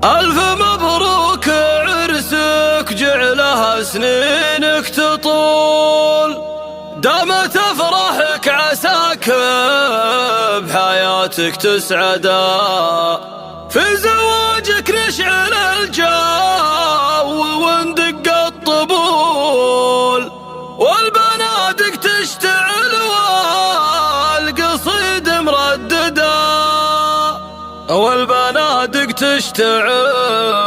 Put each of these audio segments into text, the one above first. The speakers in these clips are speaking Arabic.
ألف مبروك عرسك جعلها سنينك تطول، دامت أفراحك عساك بحياتك تسعدا، في زواجك نشعل الجو وندق الطبول، والبنادق تشتعل والقصيد مرددا، والبنادق تشتعل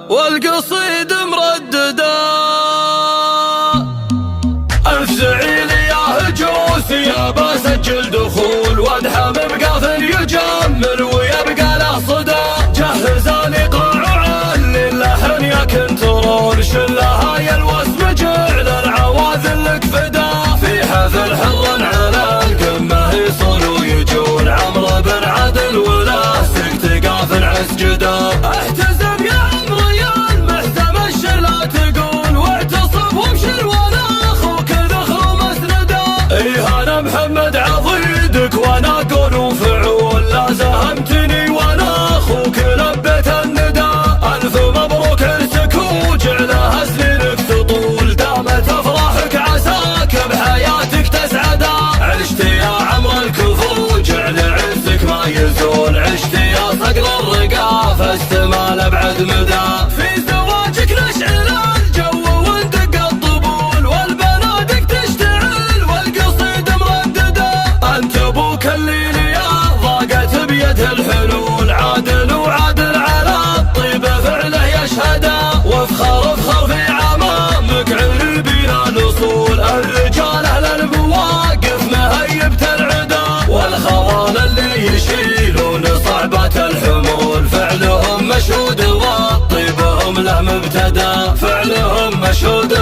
والقصيد مرددا. ألف زعيل يا هجوس يا بسجل دخول، وادحم بقافل يجمل ويبقى له صدى، جهزاني قاع علي اللحن يا كنترول، شلها يا الوسم جعل العواذل لك فدا، في حفل حر على القمة يصول ويجول، عمرو بن عدل ولا سكت قافل عسجدا، احتزم يا عمرو يا المحتم الشر لا تقول، واعتصم وابشر وانا اخوك ذخر مسندا، ايه انا محمد عضيدك وانا قول وفعول، لا زهمتني وانا اخوك لبيت الندى، الف مبروك عرسك وجعلها سنينك تطول، دامت افراحك عساك بحياتك تسعدا، عشت يا عمرو الكفو جعل عرسك ما يزول، عشت يا صقر الرقاف استمال ابعد مدى، في زواجك نشعل الجو وندق الطبول، والبنادق تشتعل والقصيد مرددا، انت ابوك الليل يا ضاقت بيد الحلول، عادل وعادل على الطيبه فعله يشهدا، وافخر افخر في عمامك عربي الاصول، الرجال اهل المواقف مهيبة العدا، والخوان اللي يشيلون صعبة الحمول، فعلهم مشهود والطيبهم له مبتدا، فعلهم مشهود